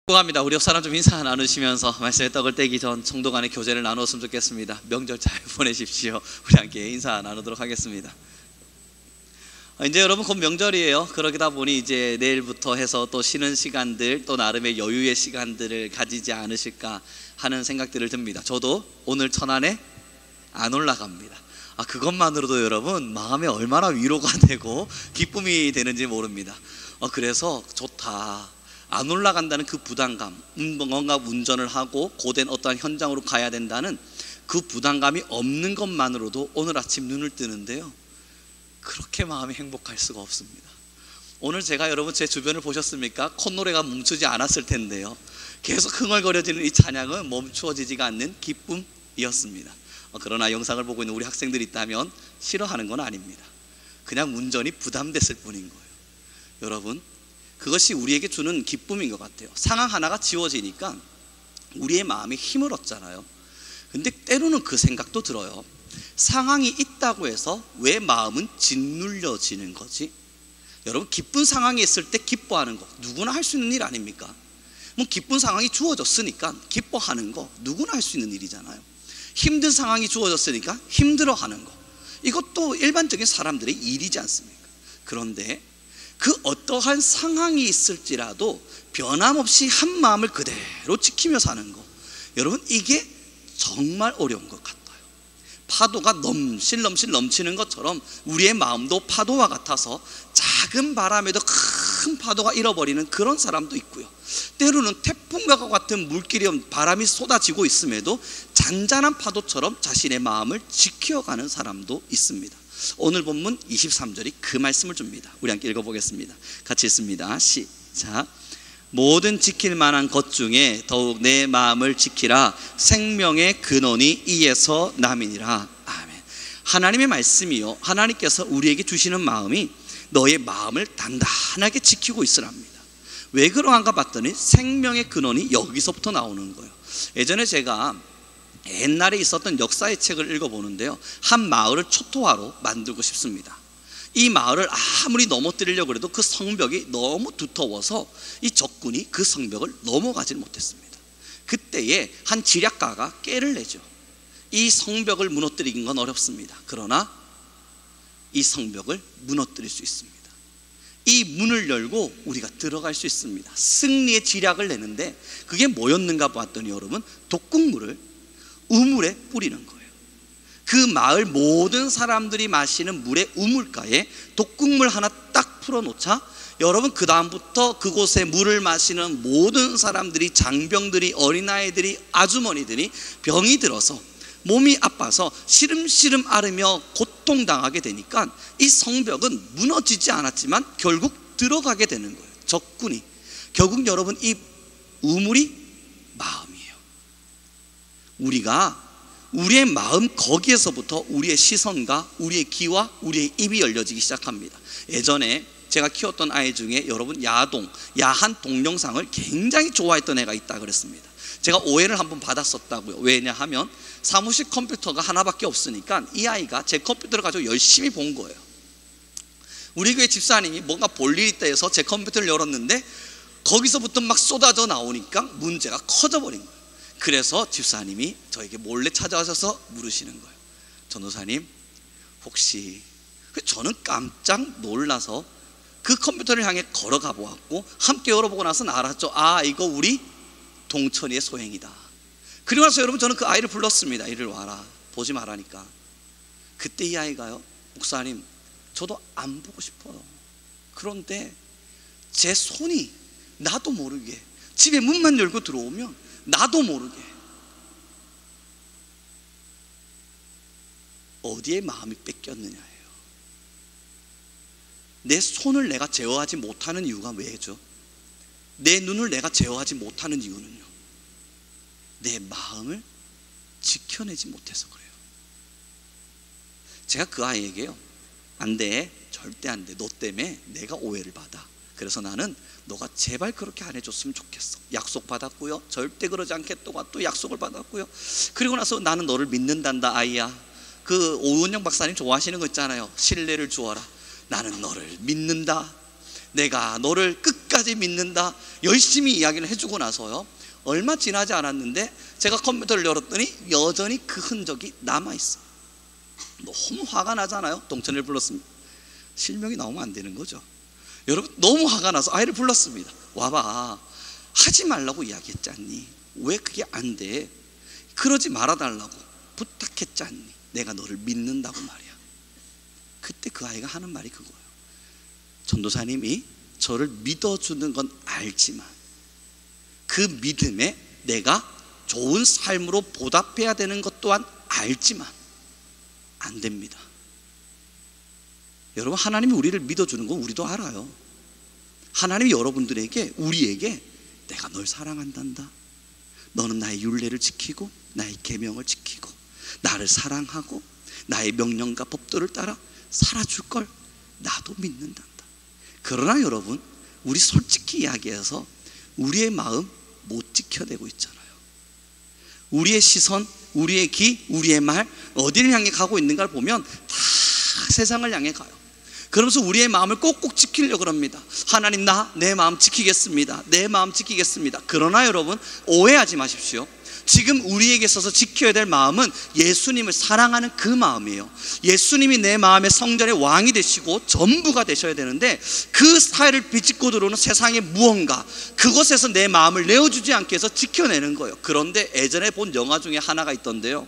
축복합니다. 우리 옆 사람 좀 인사 나누시면서 말씀의 떡을 떼기 전 성도 간의 교제를 나누었으면 좋겠습니다. 명절 잘 보내십시오. 우리 함께 인사 나누도록 하겠습니다. 이제 여러분 곧 명절이에요. 그러다 보니 이제 내일부터 해서 또 쉬는 시간들, 또 나름의 여유의 시간들을 가지지 않으실까 하는 생각들을 듭니다. 저도 오늘 천안에 안 올라갑니다. 그것만으로도 여러분 마음에 얼마나 위로가 되고 기쁨이 되는지 모릅니다. 그래서 좋다. 안 올라간다는 그 부담감, 뭔가 운전을 하고 고된 어떠한 현장으로 가야 된다는 그 부담감이 없는 것만으로도 오늘 아침 눈을 뜨는데요, 그렇게 마음이 행복할 수가 없습니다. 오늘 제가 여러분 제 주변을 보셨습니까? 콧노래가 멈추지 않았을 텐데요, 계속 흥얼거려지는 이 찬양은 멈추어지지가 않는 기쁨이었습니다. 그러나 영상을 보고 있는 우리 학생들이 있다면 싫어하는 건 아닙니다. 그냥 운전이 부담됐을 뿐인 거예요. 여러분, 그것이 우리에게 주는 기쁨인 것 같아요. 상황 하나가 지워지니까 우리의 마음이 힘을 얻잖아요. 근데 때로는 그 생각도 들어요. 상황이 있다고 해서 왜 마음은 짓눌려지는 거지? 여러분, 기쁜 상황이 있을 때 기뻐하는 거 누구나 할 수 있는 일 아닙니까? 뭐 기쁜 상황이 주어졌으니까 기뻐하는 거 누구나 할 수 있는 일이잖아요. 힘든 상황이 주어졌으니까 힘들어하는 거, 이것도 일반적인 사람들의 일이지 않습니까? 그런데 그 어떠한 상황이 있을지라도 변함없이 한 마음을 그대로 지키며 사는 거, 여러분 이게 정말 어려운 것 같아요. 파도가 넘실넘실 넘치는 것처럼 우리의 마음도 파도와 같아서 작은 바람에도 큰 파도가 일어버리는 그런 사람도 있고요, 때로는 태풍과 같은 물길이 바람이 쏟아지고 있음에도 잔잔한 파도처럼 자신의 마음을 지켜가는 사람도 있습니다. 오늘 본문 23절이 그 말씀을 줍니다. 우리 함께 읽어보겠습니다. 같이 읽습니다. 시작. 모든 지킬 만한 것 중에 더욱 내 마음을 지키라. 생명의 근원이 이에서 남이니라. 아멘. 하나님의 말씀이요, 하나님께서 우리에게 주시는 마음이 너의 마음을 단단하게 지키고 있으랍니다. 왜 그러한가 봤더니 생명의 근원이 여기서부터 나오는 거예요. 예전에 제가 옛날에 있었던 역사의 책을 읽어보는데요, 한 마을을 초토화로 만들고 싶습니다. 이 마을을 아무리 넘어뜨리려고 해도 그 성벽이 너무 두터워서 이 적군이 그 성벽을 넘어가지 못했습니다. 그때에 한 지략가가 깨를 내죠. 이 성벽을 무너뜨리는 건 어렵습니다. 그러나 이 성벽을 무너뜨릴 수 있습니다. 이 문을 열고 우리가 들어갈 수 있습니다. 승리의 지략을 내는데 그게 뭐였는가 봤더니 여러분, 독극물을 우물에 뿌리는 거예요. 그 마을 모든 사람들이 마시는 물의 우물가에 독극물 하나 딱 풀어놓자 여러분, 그 다음부터 그곳에 물을 마시는 모든 사람들이, 장병들이, 어린아이들이, 아주머니들이 병이 들어서 몸이 아파서 시름시름 앓으며 고통당하게 되니까 이 성벽은 무너지지 않았지만 결국 들어가게 되는 거예요. 적군이. 결국 여러분, 이 우물이 마음이에요. 우리가 우리의 마음, 거기에서부터 우리의 시선과 우리의 귀와 우리의 입이 열려지기 시작합니다. 예전에 제가 키웠던 아이 중에 여러분 야한 동영상을 굉장히 좋아했던 애가 있다 그랬습니다. 제가 오해를 한번 받았었다고요. 왜냐하면 사무실 컴퓨터가 하나밖에 없으니까 이 아이가 제 컴퓨터를 가지고 열심히 본 거예요. 우리 교회 집사님이 뭔가 볼 일이 있다 해서 제 컴퓨터를 열었는데 거기서부터 막 쏟아져 나오니까 문제가 커져버린 거예요. 그래서 집사님이 저에게 몰래 찾아와서 물으시는 거예요. 전도사님, 혹시, 저는 깜짝 놀라서 그 컴퓨터를 향해 걸어가 보았고 함께 열어보고 나서는 알았죠. 이거 우리 동천이의 소행이다. 그리고 나서 여러분, 저는 그 아이를 불렀습니다. 이를 와라, 보지 말라니까. 그때 이 아이가요, 목사님, 저도 안 보고 싶어요. 그런데 제 손이 나도 모르게 집에 문만 열고 들어오면 나도 모르게 어디에 마음이 뺏겼느냐예요. 내 손을 내가 제어하지 못하는 이유가 왜죠? 내 눈을 내가 제어하지 못하는 이유는요, 내 마음을 지켜내지 못해서 그래요. 제가 그 아이에게요, 안 돼, 절대 안 돼, 너 때문에 내가 오해를 받아. 그래서 나는 너가 제발 그렇게 안 해줬으면 좋겠어. 약속 받았고요, 절대 그러지 않겠다고 또 약속을 받았고요. 그리고 나서 나는 너를 믿는단다 아이야. 그 오은영 박사님 좋아하시는 거 있잖아요, 신뢰를 주어라. 나는 너를 믿는다. 내가 너를 끝까지 믿는다 열심히 이야기를 해주고 나서요, 얼마 지나지 않았는데 제가 컴퓨터를 열었더니 여전히 그 흔적이 남아있어요. 너무 화가 나잖아요. 동천을 불렀습니다. 실명이 나오면 안 되는 거죠. 여러분, 너무 화가 나서 아이를 불렀습니다. 와봐, 하지 말라고 이야기했지 않니? 왜 그게 안 돼? 그러지 말아달라고 부탁했지 않니? 내가 너를 믿는다고 말이야. 그때 그 아이가 하는 말이 그거예요. 전도사님이 저를 믿어주는 건 알지만 그 믿음에 내가 좋은 삶으로 보답해야 되는 것 또한 알지만 안 됩니다. 여러분, 하나님이 우리를 믿어주는 건 우리도 알아요. 하나님이 여러분들에게, 우리에게 내가 널 사랑한단다, 너는 나의 율례를 지키고 나의 계명을 지키고 나를 사랑하고 나의 명령과 법도를 따라 살아줄 걸 나도 믿는단다. 그러나 여러분, 우리 솔직히 이야기해서 우리의 마음 못 지켜내고 있잖아요. 우리의 시선, 우리의 귀, 우리의 말 어디를 향해 가고 있는가를 보면 다 세상을 향해 가요. 그러면서 우리의 마음을 꼭꼭 지키려고 합니다. 하나님, 내 마음 지키겠습니다. 내 마음 지키겠습니다. 그러나 여러분, 오해하지 마십시오. 지금 우리에게 있어서 지켜야 될 마음은 예수님을 사랑하는 그 마음이에요. 예수님이 내 마음의 성전의 왕이 되시고 전부가 되셔야 되는데, 그 사회를 비집고 들어오는 세상의 무언가, 그것에서 내 마음을 내어주지 않게 해서 지켜내는 거예요. 그런데 예전에 본 영화 중에 하나가 있던데요,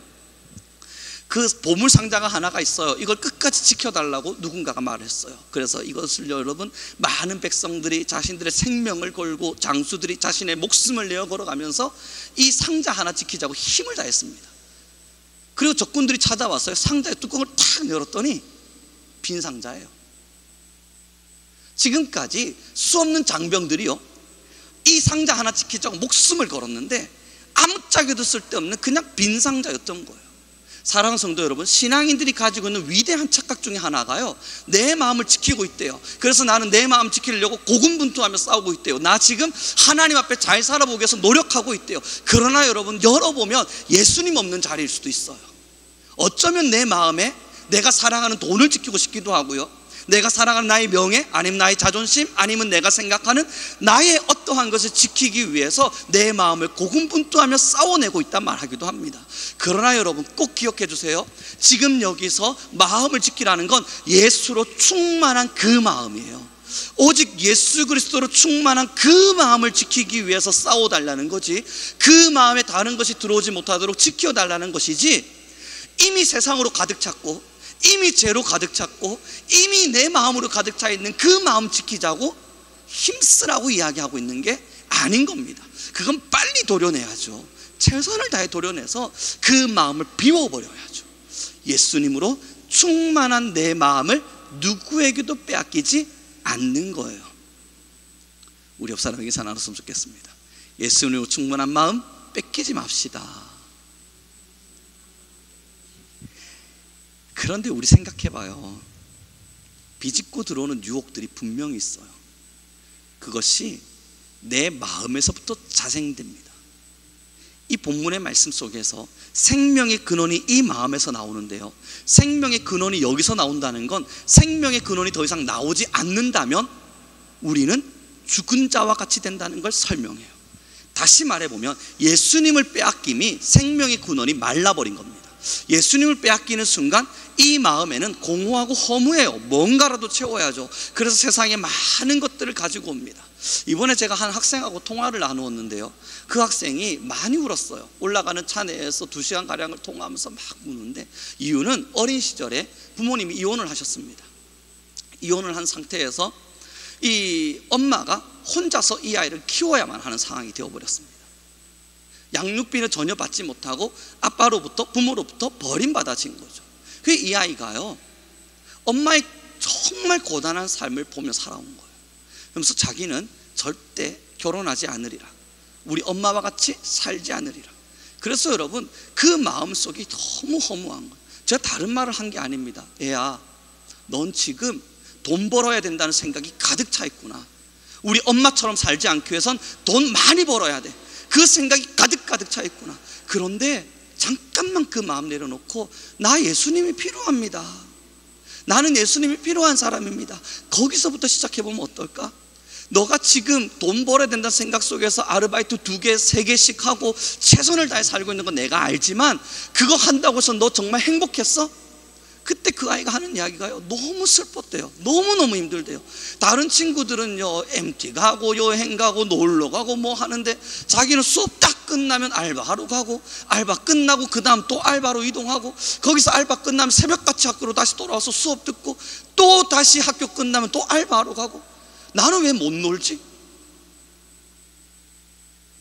그 보물상자가 하나가 있어요. 이걸 끝까지 지켜달라고 누군가가 말했어요. 그래서 이것을 여러분, 많은 백성들이 자신들의 생명을 걸고 장수들이 자신의 목숨을 내어 걸어가면서 이 상자 하나 지키자고 힘을 다했습니다. 그리고 적군들이 찾아왔어요. 상자의 뚜껑을 탁 열었더니 빈 상자예요. 지금까지 수없는 장병들이요, 이 상자 하나 지키자고 목숨을 걸었는데 아무짝에도 쓸데없는 그냥 빈 상자였던 거예요. 사랑하는 성도 여러분, 신앙인들이 가지고 있는 위대한 착각 중에 하나가요, 내 마음을 지키고 있대요. 그래서 나는 내 마음 지키려고 고군분투하며 싸우고 있대요. 나 지금 하나님 앞에 잘 살아보기 위해서 노력하고 있대요. 그러나 여러분, 열어보면 예수님 없는 자리일 수도 있어요. 어쩌면 내 마음에 내가 사랑하는 돈을 지키고 싶기도 하고요, 내가 사랑하는 나의 명예, 아니면 나의 자존심, 아니면 내가 생각하는 나의 어떠한 것을 지키기 위해서 내 마음을 고군분투하며 싸워내고 있단 말하기도 합니다. 그러나 여러분, 꼭 기억해 주세요. 지금 여기서 마음을 지키라는 건 예수로 충만한 그 마음이에요. 오직 예수 그리스도로 충만한 그 마음을 지키기 위해서 싸워달라는 거지, 그 마음에 다른 것이 들어오지 못하도록 지켜달라는 것이지, 이미 세상으로 가득 찼고 이미 죄로 가득 찼고 이미 내 마음으로 가득 차 있는 그 마음 지키자고 힘쓰라고 이야기하고 있는 게 아닌 겁니다. 그건 빨리 도려내야죠. 최선을 다해 도려내서 그 마음을 비워버려야죠. 예수님으로 충만한 내 마음을 누구에게도 빼앗기지 않는 거예요. 우리 옆 사람에게 잘 나눴으면 좋겠습니다. 예수님으로 충만한 마음 뺏기지 맙시다. 그런데 우리 생각해봐요. 비집고 들어오는 유혹들이 분명히 있어요. 그것이 내 마음에서부터 자생됩니다. 이 본문의 말씀 속에서 생명의 근원이 이 마음에서 나오는데요, 생명의 근원이 여기서 나온다는 건 생명의 근원이 더 이상 나오지 않는다면 우리는 죽은 자와 같이 된다는 걸 설명해요. 다시 말해보면 예수님을 빼앗김이 생명의 근원이 말라버린 겁니다. 예수님을 빼앗기는 순간 이 마음에는 공허하고 허무해요. 뭔가라도 채워야죠. 그래서 세상에 많은 것들을 가지고 옵니다. 이번에 제가 한 학생하고 통화를 나누었는데요, 그 학생이 많이 울었어요. 올라가는 차 내에서 2시간가량을 통화하면서 막 우는데, 이유는 어린 시절에 부모님이 이혼을 하셨습니다. 이혼을 한 상태에서 이 엄마가 혼자서 이 아이를 키워야만 하는 상황이 되어버렸습니다. 양육비는 전혀 받지 못하고 아빠로부터, 부모로부터 버림받아진 거죠. 그래서 이 아이가요, 엄마의 정말 고단한 삶을 보며 살아온 거예요. 그러면서 자기는 절대 결혼하지 않으리라, 우리 엄마와 같이 살지 않으리라. 그래서 여러분, 그 마음속이 너무 허무한 거예요. 제가 다른 말을 한 게 아닙니다. 애야, 넌 지금 돈 벌어야 된다는 생각이 가득 차 있구나. 우리 엄마처럼 살지 않기 위해선 돈 많이 벌어야 돼, 그 생각이 가득 차 있구나. 그런데 잠깐만 그 마음 내려놓고, 나 예수님이 필요합니다, 나는 예수님이 필요한 사람입니다. 거기서부터 시작해보면 어떨까? 너가 지금 돈 벌어야 된다는 생각 속에서 아르바이트 2개, 3개씩 하고 최선을 다해 살고 있는 건 내가 알지만 그거 한다고 해서 너 정말 행복했어? 그때 그 아이가 하는 이야기가요, 너무 슬펐대요. 너무너무 힘들대요. 다른 친구들은요, MT 가고 여행 가고 놀러 가고 뭐 하는데 자기는 수업 딱 끝나면 알바하러 가고, 알바 끝나고 그 다음 또 알바로 이동하고, 거기서 알바 끝나면 새벽같이 학교로 다시 돌아와서 수업 듣고, 또 다시 학교 끝나면 또 알바하러 가고. 나는 왜 못 놀지?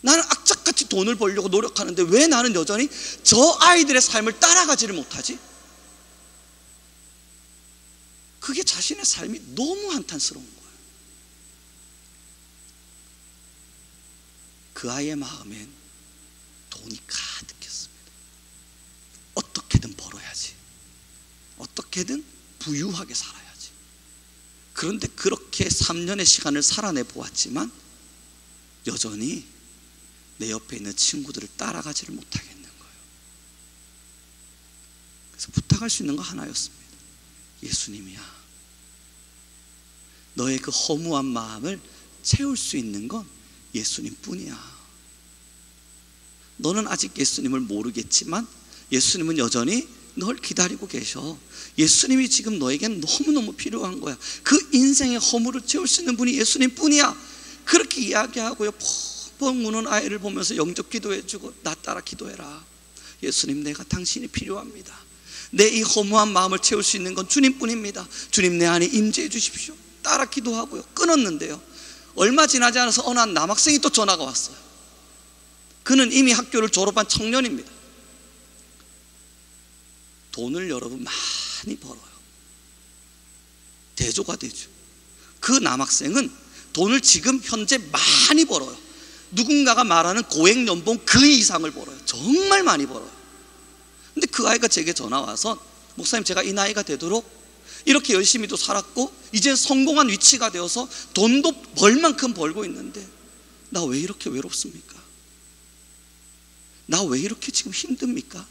나는 악착같이 돈을 벌려고 노력하는데 왜 나는 여전히 저 아이들의 삶을 따라가지를 못하지? 그게 자신의 삶이 너무 한탄스러운 거예요. 그 아이의 마음엔 돈이 가득했습니다. 어떻게든 벌어야지, 어떻게든 부유하게 살아야지. 그런데 그렇게 3년의 시간을 살아내 보았지만 여전히 내 옆에 있는 친구들을 따라가지를 못하겠는 거예요. 그래서 부탁할 수 있는 거 하나였습니다. 예수님이야, 너의 그 허무한 마음을 채울 수 있는 건 예수님 뿐이야. 너는 아직 예수님을 모르겠지만 예수님은 여전히 널 기다리고 계셔. 예수님이 지금 너에겐 너무너무 필요한 거야. 그 인생의 허물을 채울 수 있는 분이 예수님 뿐이야. 그렇게 이야기하고요, 펑펑 우는 아이를 보면서 영접 기도해주고, 나 따라 기도해라. 예수님, 내가 당신이 필요합니다. 내 이 허무한 마음을 채울 수 있는 건 주님뿐입니다. 주님, 내 안에 임재해 주십시오. 따라 기도하고요, 끊었는데요, 얼마 지나지 않아서 어느 한 남학생이 또 전화가 왔어요. 그는 이미 학교를 졸업한 청년입니다. 돈을 여러분 많이 벌어요. 대조가 되죠. 그 남학생은 돈을 지금 현재 많이 벌어요. 누군가가 말하는 고액 연봉 그 이상을 벌어요. 정말 많이 벌어요. 근데 그 아이가 제게 전화 와서, 목사님, 제가 이 나이가 되도록 이렇게 열심히도 살았고 이제 성공한 위치가 되어서 돈도 벌 만큼 벌고 있는데 나 왜 이렇게 외롭습니까? 나 왜 이렇게 지금 힘듭니까?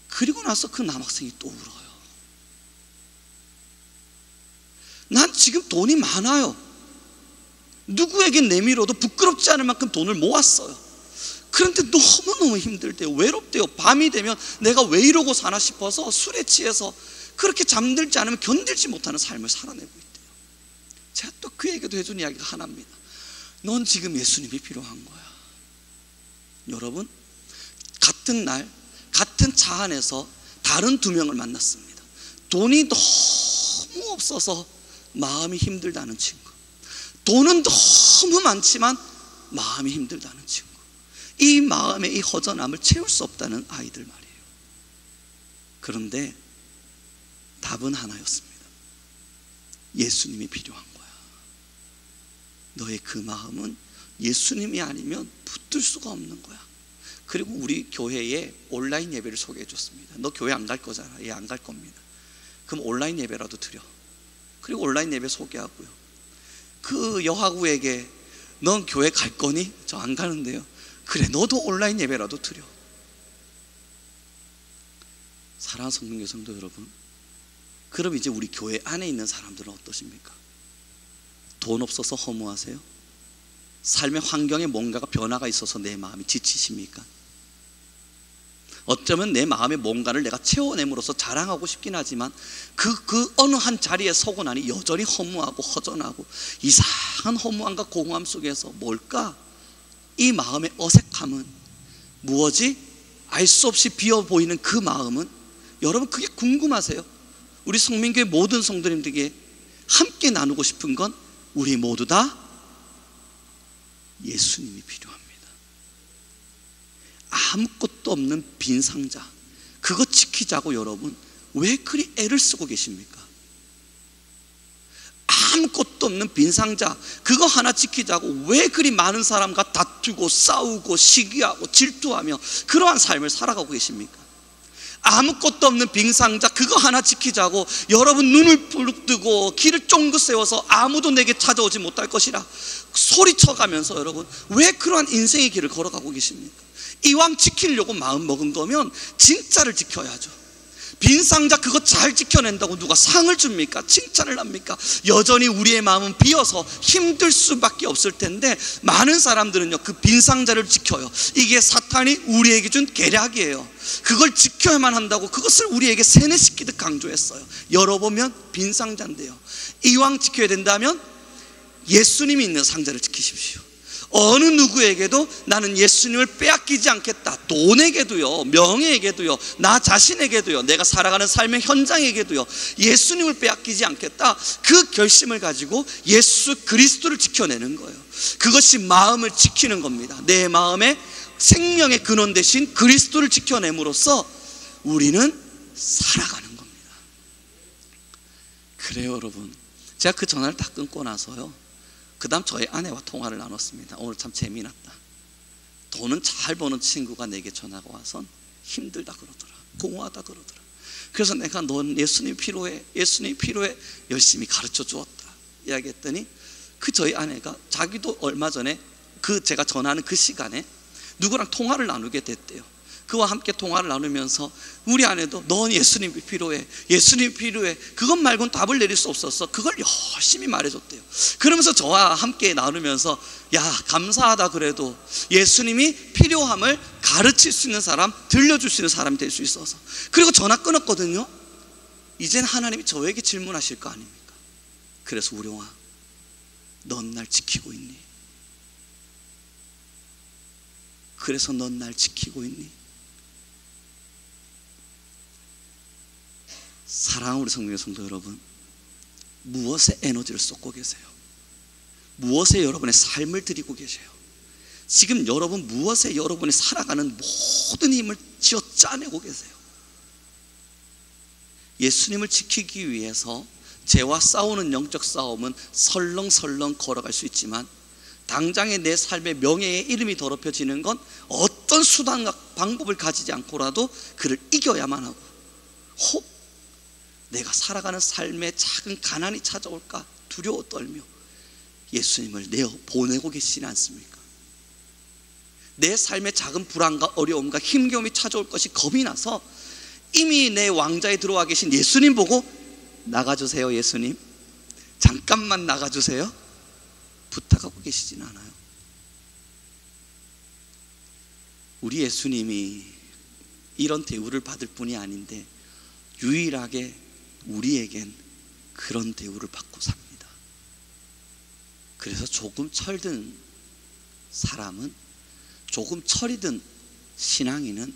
그리고 나서 그 남학생이 또 울어요. 난 지금 돈이 많아요. 누구에게 내밀어도 부끄럽지 않을 만큼 돈을 모았어요. 그런데 너무너무 힘들대요. 외롭대요. 밤이 되면 내가 왜 이러고 사나 싶어서 술에 취해서 그렇게 잠들지 않으면 견딜지 못하는 삶을 살아내고 있대요. 제가 또 그에게도 해준 이야기가 하나입니다. 넌 지금 예수님이 필요한 거야. 여러분, 같은 날 같은 차 안에서 다른 2명을 만났습니다. 돈이 너무 없어서 마음이 힘들다는 친구, 돈은 너무 많지만 마음이 힘들다는 친구. 이 마음의 이 허전함을 채울 수 없다는 아이들 말이에요. 그런데 답은 하나였습니다. 예수님이 필요한 거야. 너의 그 마음은 예수님이 아니면 붙들 수가 없는 거야. 그리고 우리 교회에 온라인 예배를 소개해 줬습니다. 너 교회 안 갈 거잖아. 예, 안 갈 겁니다. 그럼 온라인 예배라도 드려. 그리고 온라인 예배 소개하고요. 그 여하구에게 넌 교회 갈 거니? 저 안 가는데요. 그래, 너도 온라인 예배라도 드려. 사랑하는 성도 성도 여러분, 그럼 이제 우리 교회 안에 있는 사람들은 어떠십니까? 돈 없어서 허무하세요? 삶의 환경에 뭔가가 변화가 있어서 내 마음이 지치십니까? 어쩌면 내 마음에 뭔가를 내가 채워냄으로써 자랑하고 싶긴 하지만 그 어느 한 자리에 서고 나니 여전히 허무하고 허전하고 이상한 허무함과 공허함 속에서 뭘까? 이 마음의 어색함은 무엇이? 알 수 없이 비어 보이는 그 마음은, 여러분 그게 궁금하세요? 우리 성민교회 모든 성도님들에게 함께 나누고 싶은 건 우리 모두 다 예수님이 필요합니다. 아무것도 없는 빈 상자, 그거 지키자고 여러분 왜 그리 애를 쓰고 계십니까? 아무것도 없는 빈 상자, 그거 하나 지키자고 왜 그리 많은 사람과 다투고 싸우고 시기하고 질투하며 그러한 삶을 살아가고 계십니까? 아무것도 없는 빈 상자, 그거 하나 지키자고 여러분 눈을 부릅뜨고 길을 쫑긋 세워서 아무도 내게 찾아오지 못할 것이라 소리쳐가면서 여러분 왜 그러한 인생의 길을 걸어가고 계십니까? 이왕 지키려고 마음 먹은 거면 진짜를 지켜야죠. 빈 상자 그거 잘 지켜낸다고 누가 상을 줍니까? 칭찬을 합니까? 여전히 우리의 마음은 비어서 힘들 수밖에 없을 텐데 많은 사람들은요 그 빈 상자를 지켜요. 이게 사탄이 우리에게 준 계략이에요. 그걸 지켜야만 한다고 그것을 우리에게 세뇌시키듯 강조했어요. 열어보면 빈 상자인데요, 이왕 지켜야 된다면 예수님이 있는 상자를 지키십시오. 어느 누구에게도 나는 예수님을 빼앗기지 않겠다. 돈에게도요, 명예에게도요, 나 자신에게도요, 내가 살아가는 삶의 현장에게도요 예수님을 빼앗기지 않겠다. 그 결심을 가지고 예수 그리스도를 지켜내는 거예요. 그것이 마음을 지키는 겁니다. 내 마음의 생명의 근원 대신 그리스도를 지켜냄으로써 우리는 살아가는 겁니다. 그래요 여러분, 제가 그 전화를 다 끊고 나서요 그 다음 저희 아내와 통화를 나눴습니다. 오늘 참 재미났다. 돈은 잘 버는 친구가 내게 전화가 와선 힘들다 그러더라, 공허하다 그러더라. 그래서 내가 넌 예수님 필요해, 예수님 필요해 열심히 가르쳐 주었다 이야기했더니 그 저희 아내가 자기도 얼마 전에 그 제가 전화하는 그 시간에 누구랑 통화를 나누게 됐대요. 그와 함께 통화를 나누면서 우리 아내도 넌 예수님이 필요해, 예수님이 필요해, 그것 말고는 답을 내릴 수 없었어. 그걸 열심히 말해줬대요. 그러면서 저와 함께 나누면서 야 감사하다, 그래도 예수님이 필요함을 가르칠 수 있는 사람, 들려줄 수 있는 사람이 될 수 있어서. 그리고 전화 끊었거든요. 이젠 하나님이 저에게 질문하실 거 아닙니까? 그래서 우룡아, 넌 날 지키고 있니? 그래서 넌 날 지키고 있니? 사랑하는 우리 성령의 성도 여러분, 무엇에 에너지를 쏟고 계세요? 무엇에 여러분의 삶을 드리고 계세요? 지금 여러분 무엇에 여러분이 살아가는 모든 힘을 쥐어 짜내고 계세요? 예수님을 지키기 위해서 죄와 싸우는 영적 싸움은 설렁설렁 걸어갈 수 있지만 당장의 내 삶의 명예의 이름이 더럽혀지는 건 어떤 수단과 방법을 가지지 않고라도 그를 이겨야만 하고, 혹 내가 살아가는 삶에 작은 가난이 찾아올까 두려워 떨며 예수님을 내어 보내고 계시지 않습니까? 내 삶의 작은 불안과 어려움과 힘겨움이 찾아올 것이 겁이 나서 이미 내 왕자에 들어와 계신 예수님 보고 나가주세요, 예수님 잠깐만 나가주세요 부탁하고 계시진 않아요. 우리 예수님이 이런 대우를 받을 뿐이 아닌데 유일하게 우리에겐 그런 대우를 받고 삽니다. 그래서 조금 철든 사람은, 조금 철이 든 신앙인은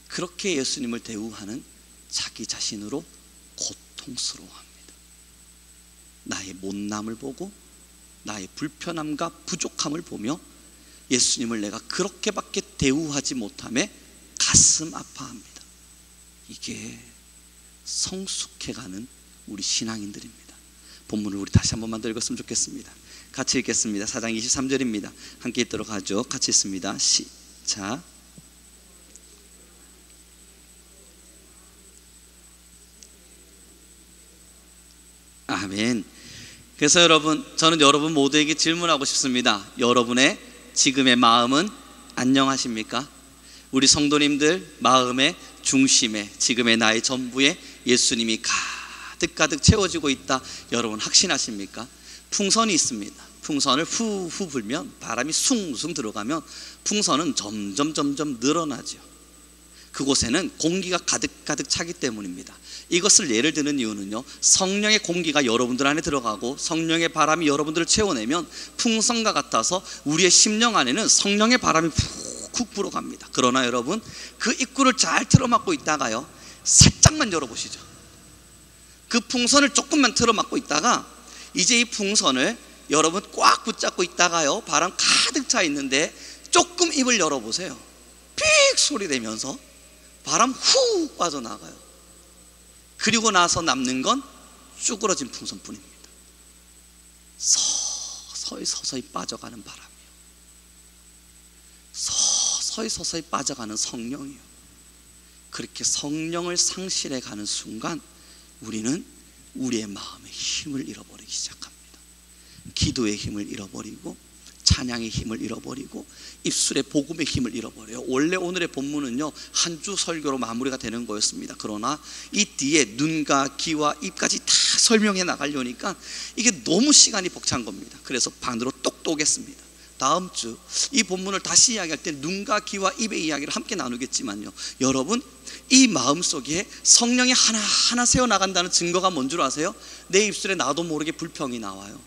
그렇게 예수님을 대우하는 자기 자신으로 고통스러워합니다. 나의 못남을 보고 나의 불편함과 부족함을 보며 예수님을 내가 그렇게밖에 대우하지 못함에 가슴 아파합니다. 이게 성숙해가는 우리 신앙인들입니다. 본문을 우리 다시 한 번만 더 읽었으면 좋겠습니다. 같이 읽겠습니다. 4장 23절입니다. 함께 읽도록 하죠. 같이 읽습니다. 시작. 아멘. 그래서 여러분, 저는 여러분 모두에게 질문하고 싶습니다. 여러분의 지금의 마음은 안녕하십니까? 우리 성도님들 마음의 중심에, 지금의 나의 전부에 예수님이 가득가득 채워지고 있다, 여러분 확신하십니까? 풍선이 있습니다. 풍선을 후후 불면, 바람이 숭숭 들어가면 풍선은 점점 늘어나죠. 그곳에는 공기가 가득가득 차기 때문입니다. 이것을 예를 드는 이유는요, 성령의 공기가 여러분들 안에 들어가고 성령의 바람이 여러분들을 채워내면 풍선과 같아서 우리의 심령 안에는 성령의 바람이 푹 불어갑니다. 그러나 여러분, 그 입구를 잘 틀어막고 있다가요, 살짝만 열어보시죠. 그 풍선을 조금만 틀어막고 있다가 이제 이 풍선을 여러분 꽉 붙잡고 있다가요, 바람 가득 차 있는데 조금 입을 열어보세요. 픽 소리 내면서 바람 후 빠져나가요. 그리고 나서 남는 건 쭈그러진 풍선뿐입니다. 서서히 빠져가는 바람이요, 서서히 빠져가는 성령이요. 그렇게 성령을 상실해가는 순간 우리는 우리의 마음의 힘을 잃어버리기 시작합니다. 기도의 힘을 잃어버리고 찬양의 힘을 잃어버리고 입술의 복음의 힘을 잃어버려요. 원래 오늘의 본문은요, 한 주 설교로 마무리가 되는 거였습니다. 그러나 이 뒤에 눈과 귀와 입까지 다 설명해 나가려니까 이게 너무 시간이 벅찬 겁니다. 그래서 반으로 똑똑했습니다. 다음 주 이 본문을 다시 이야기할 때 눈과 귀와 입의 이야기를 함께 나누겠지만요, 여러분, 이 마음속에 성령이 하나하나 세워나간다는 증거가 뭔 줄 아세요? 내 입술에 나도 모르게 불평이 나와요.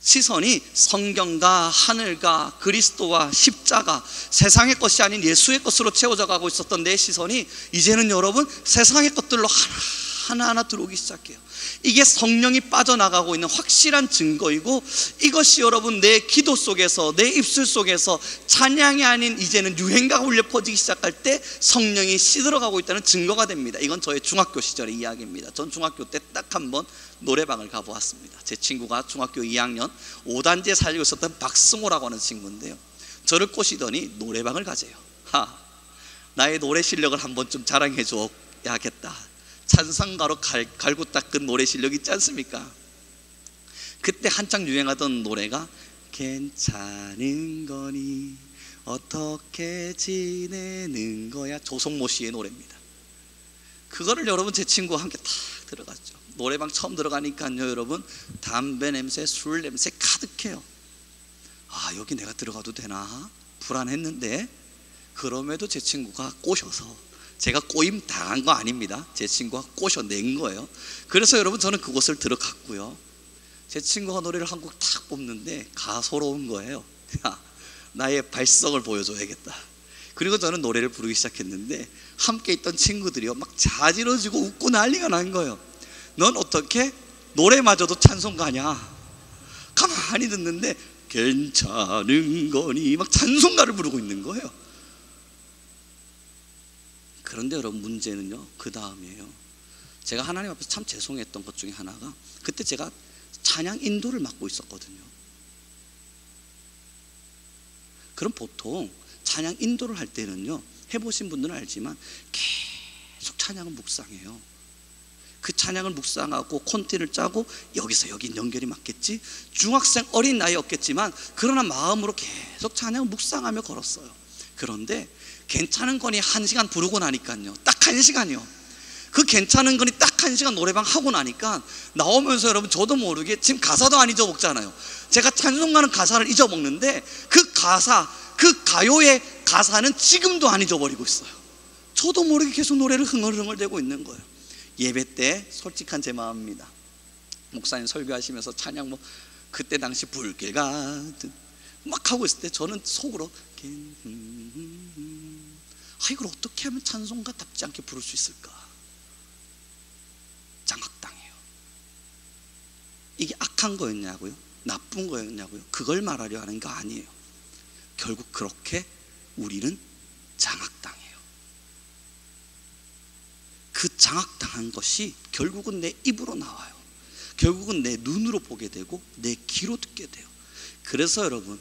시선이 성경과 하늘과 그리스도와 십자가, 세상의 것이 아닌 예수의 것으로 채워져 가고 있었던 내 시선이 이제는 여러분 세상의 것들로 하나하나 들어오기 시작해요. 이게 성령이 빠져나가고 있는 확실한 증거이고, 이것이 여러분 내 기도 속에서, 내 입술 속에서 찬양이 아닌 이제는 유행가가 울려 퍼지기 시작할 때 성령이 시들어가고 있다는 증거가 됩니다. 이건 저의 중학교 시절의 이야기입니다. 전 중학교 때 딱 한 번 노래방을 가보았습니다. 제 친구가 중학교 2학년 5단지에 살고 있었던 박승호라고 하는 친구인데요, 저를 꼬시더니 노래방을 가재요. 나의 노래 실력을 한번 좀 자랑해 줘야겠다. 찬송가로 갈고 닦은 노래 실력 있지 않습니까? 그때 한창 유행하던 노래가 괜찮은 거니 어떻게 지내는 거야, 조성모 씨의 노래입니다. 그거를 여러분 제 친구와 함께 탁 들어갔죠. 노래방 처음 들어가니까요, 여러분, 담배 냄새, 술 냄새 가득해요. 여기 내가 들어가도 되나 불안했는데, 그럼에도 제 친구가 꼬셔서, 제가 꼬임 당한 거 아닙니다. 제 친구가 꼬셔낸 거예요. 그래서 여러분 저는 그곳을 들어갔고요, 제 친구가 노래를 한 곡 탁 뽑는데 가소로운 거예요. 나의 발성을 보여줘야겠다. 그리고 저는 노래를 부르기 시작했는데 함께 있던 친구들이요, 막 자지러지고 웃고 난리가 난 거예요. 넌 어떻게 노래마저도 찬송가냐? 가만히 듣는데 괜찮은 거니 막 찬송가를 부르고 있는 거예요. 그런데 여러분, 문제는요, 그 다음이에요. 제가 하나님 앞에서 참 죄송했던 것 중에 하나가, 그때 제가 찬양 인도를 맡고 있었거든요. 그럼 보통 찬양 인도를 할 때는요, 해보신 분들은 알지만 계속 찬양을 묵상해요. 그 찬양을 묵상하고 콘티를 짜고, 여기서 여긴 연결이 맞겠지, 중학생 어린 나이였겠지만 그러나 마음으로 계속 찬양을 묵상하며 걸었어요. 그런데 괜찮은 거니 1시간 부르고 나니까요, 딱 1시간이요. 그 괜찮은 거니 딱 1시간 노래방 하고 나니까 나오면서 여러분 저도 모르게 지금 가사도 안 잊어먹잖아요. 제가 찬송가는 가사를 잊어먹는데 그 가사, 그 가요의 가사는 지금도 안 잊어버리고 있어요. 저도 모르게 계속 노래를 흥얼흥얼대고 있는 거예요. 예배 때 솔직한 제 마음입니다. 목사님 설교하시면서 찬양 그때 당시 불길 같은 막 하고 있을 때 저는 속으로 이걸 어떻게 하면 찬송가답지 않게 부를 수 있을까? 장악당해요. 이게 악한 거였냐고요? 나쁜 거였냐고요? 그걸 말하려 하는 거 아니에요. 결국 그렇게 우리는 장악당해요. 그 장악당한 것이 결국은 내 입으로 나와요. 결국은 내 눈으로 보게 되고 내 귀로 듣게 돼요. 그래서 여러분,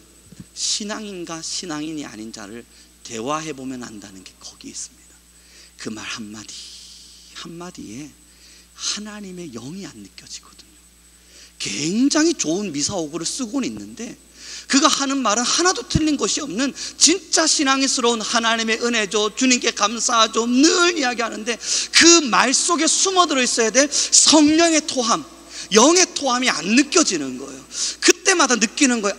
신앙인과 신앙인이 아닌 자를 대화해보면 안다는 게 거기 있습니다. 그 말 한마디 한마디에 하나님의 영이 안 느껴지거든요. 굉장히 좋은 미사오구를 쓰고는 있는데 그가 하는 말은 하나도 틀린 것이 없는 진짜 신앙스러운 하나님의 은혜죠, 주님께 감사하죠, 늘 이야기하는데 그 말 속에 숨어들어 있어야 될 성령의 토함, 영의 토함이 안 느껴지는 거예요. 그때마다 느끼는 거예요.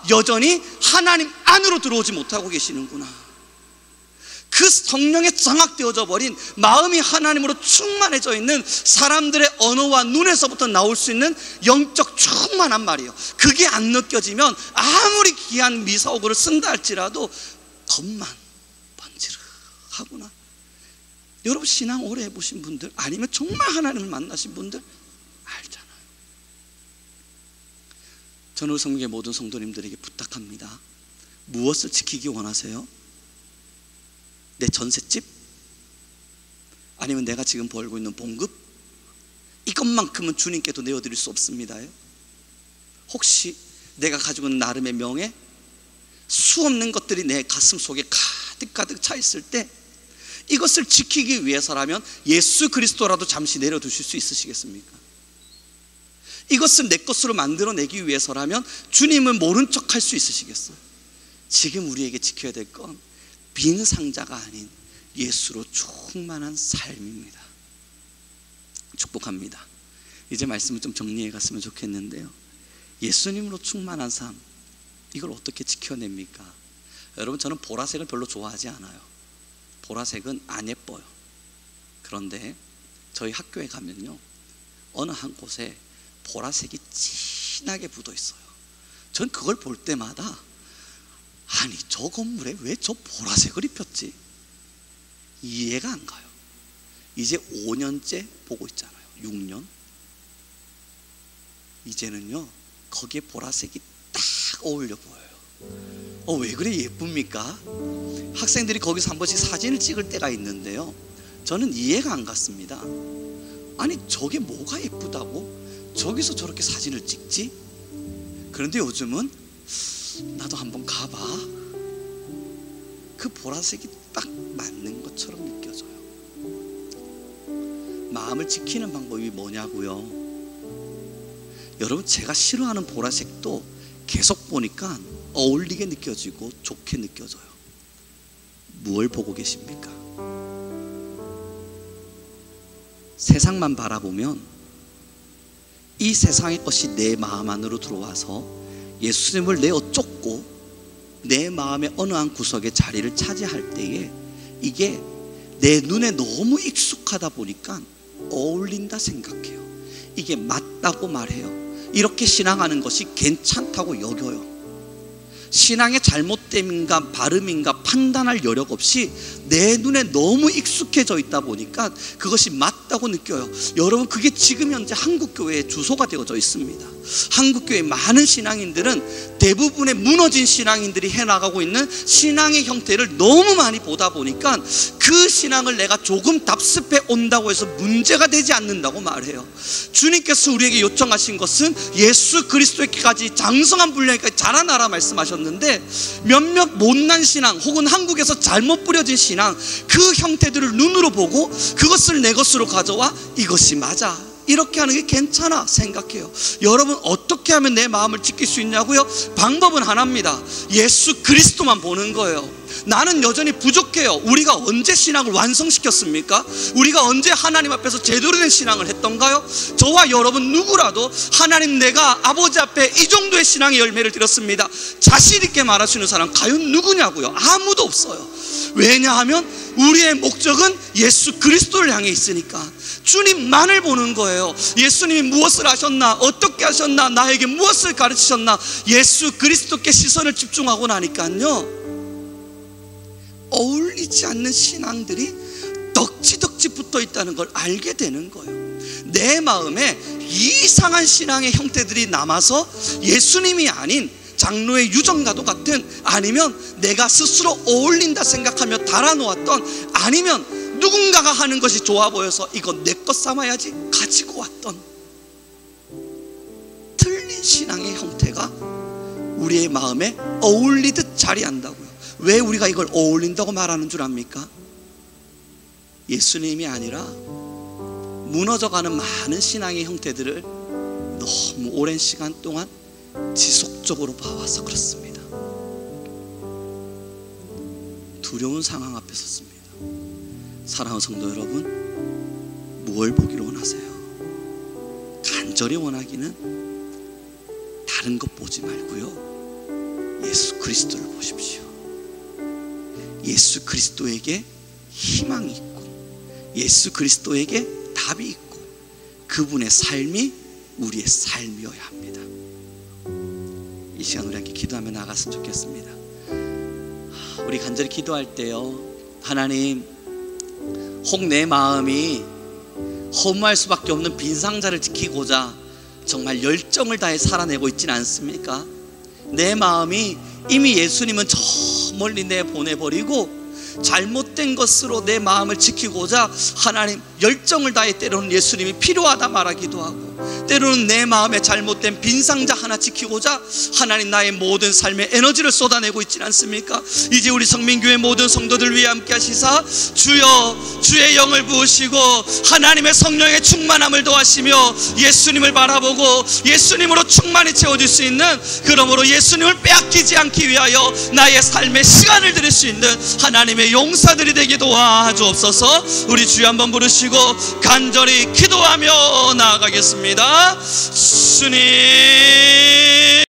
여전히 하나님 안으로 들어오지 못하고 계시는구나. 그 성령에 장악되어져 버린 마음이 하나님으로 충만해져 있는 사람들의 언어와 눈에서부터 나올 수 있는 영적 충만한 말이에요. 그게 안 느껴지면 아무리 귀한 미사오구를 쓴다 할지라도 겉만 번지르하구나. 여러분, 신앙 오래 해보신 분들, 아니면 정말 하나님을 만나신 분들 알잖아요. 저는 성경의 모든 성도님들에게 부탁합니다. 무엇을 지키기 원하세요? 내 전셋집? 아니면 내가 지금 벌고 있는 봉급? 이것만큼은 주님께도 내어드릴 수 없습니다요. 혹시 내가 가지고 있는 나름의 명예? 수없는 것들이 내 가슴 속에 가득 차 있을 때 이것을 지키기 위해서라면 예수 그리스도라도 잠시 내려두실 수 있으시겠습니까? 이것을 내 것으로 만들어내기 위해서라면 주님은 모른 척 할 수 있으시겠어요? 지금 우리에게 지켜야 될 건 빈 상자가 아닌 예수로 충만한 삶입니다. 축복합니다. 이제 말씀을 좀 정리해 갔으면 좋겠는데요, 예수님으로 충만한 삶, 이걸 어떻게 지켜냅니까? 여러분, 저는 보라색을 별로 좋아하지 않아요. 보라색은 안 예뻐요. 그런데 저희 학교에 가면요, 어느 한 곳에 보라색이 진하게 묻어 있어요. 전 그걸 볼 때마다 아니, 저 건물에 왜 저 보라색을 입혔지? 이해가 안 가요. 이제 5년째 보고 있잖아요. 6년. 이제는요, 거기에 보라색이 딱 어울려 보여요. 왜 그래 예쁩니까? 학생들이 거기서 한 번씩 사진을 찍을 때가 있는데요, 저는 이해가 안 갔습니다. 아니, 저게 뭐가 예쁘다고 저기서 저렇게 사진을 찍지? 그런데 요즘은 나도 한번 가봐. 그 보라색이 딱 맞는 것처럼 느껴져요. 마음을 지키는 방법이 뭐냐고요? 여러분, 제가 싫어하는 보라색도 계속 보니까 어울리게 느껴지고 좋게 느껴져요. 무엇을 보고 계십니까? 세상만 바라보면 이 세상의 것이 내 마음 안으로 들어와서 예수님을 내어 쫓고 내 마음의 어느 한 구석에 자리를 차지할 때에 이게 내 눈에 너무 익숙하다 보니까 어울린다 생각해요. 이게 맞다고 말해요. 이렇게 신앙하는 것이 괜찮다고 여겨요. 신앙의 잘못됨인가 바름인가 판단할 여력 없이 내 눈에 너무 익숙해져 있다 보니까 그것이 맞다고 느껴요. 여러분, 그게 지금 현재 한국교회의 주소가 되어져 있습니다. 한국교회 많은 신앙인들은 대부분의 무너진 신앙인들이 해나가고 있는 신앙의 형태를 너무 많이 보다 보니까 그 신앙을 내가 조금 답습해 온다고 해서 문제가 되지 않는다고 말해요. 주님께서 우리에게 요청하신 것은 예수 그리스도에게까지 장성한 분량까지 자라나라 말씀하셨는데, 몇몇 못난 신앙 혹은 한국에서 잘못 뿌려진 신앙, 그 형태들을 눈으로 보고 그것을 내 것으로 가져와 이것이 맞아, 이렇게 하는 게 괜찮아 생각해요. 여러분, 어떻게 하면 내 마음을 지킬 수 있냐고요? 방법은 하나입니다. 예수 그리스도만 보는 거예요. 나는 여전히 부족해요. 우리가 언제 신앙을 완성시켰습니까? 우리가 언제 하나님 앞에서 제대로 된 신앙을 했던가요? 저와 여러분 누구라도 하나님, 내가 아버지 앞에 이 정도의 신앙의 열매를 드렸습니다, 자신 있게 말할 수 있는 사람 과연 누구냐고요? 아무도 없어요. 왜냐하면 우리의 목적은 예수 그리스도를 향해 있으니까 주님만을 보는 거예요. 예수님이 무엇을 하셨나, 어떻게 하셨나, 나에게 무엇을 가르치셨나, 예수 그리스도께 시선을 집중하고 나니까요, 어울리지 않는 신앙들이 덕지덕지 붙어 있다는 걸 알게 되는 거예요. 내 마음에 이상한 신앙의 형태들이 남아서 예수님이 아닌 장로의 유정과도 같은, 아니면 내가 스스로 어울린다 생각하며 달아놓았던, 아니면 누군가가 하는 것이 좋아 보여서 이건 내 것 삼아야지 가지고 왔던 틀린 신앙의 형태가 우리의 마음에 어울리듯 자리한다고요. 왜 우리가 이걸 어울린다고 말하는 줄 압니까? 예수님이 아니라 무너져가는 많은 신앙의 형태들을 너무 오랜 시간 동안 지속적으로 봐와서 그렇습니다. 두려운 상황 앞에 섰습니다. 사랑하는 성도 여러분, 무엇을 보기를 원하세요? 간절히 원하기는 다른 것 보지 말고요, 예수 그리스도를 보십시오. 예수 그리스도에게 희망이 있고 예수 그리스도에게 답이 있고 그분의 삶이 우리의 삶이어야 합니다. 이 시간 우리 함께 기도하며 나갔으면 좋겠습니다. 우리 간절히 기도할 때요, 하나님, 혹 내 마음이 허무할 수밖에 없는 빈 상자를 지키고자 정말 열정을 다해 살아내고 있지는 않습니까? 내 마음이 이미 예수님은 저 멀리 내보내버리고 잘못된 것으로 내 마음을 지키고자 하나님 열정을 다해 때로는 예수님이 필요하다 말하기도 하고, 때로는 내 마음에 잘못된 빈상자 하나 지키고자 하나님 나의 모든 삶의 에너지를 쏟아내고 있지 않습니까? 이제 우리 성민교회 모든 성도들 위해 함께 하시사 주여 주의 영을 부으시고 하나님의 성령의 충만함을 더하시며 예수님을 바라보고 예수님으로 충만히 채워줄 수 있는, 그러므로 예수님을 빼앗기지 않기 위하여 나의 삶의 시간을 드릴 수 있는 하나님의 용사들이 되게 도와주옵소서. 우리 주여 한번 부르시고 간절히 기도하며 나아가겠습니다. 주님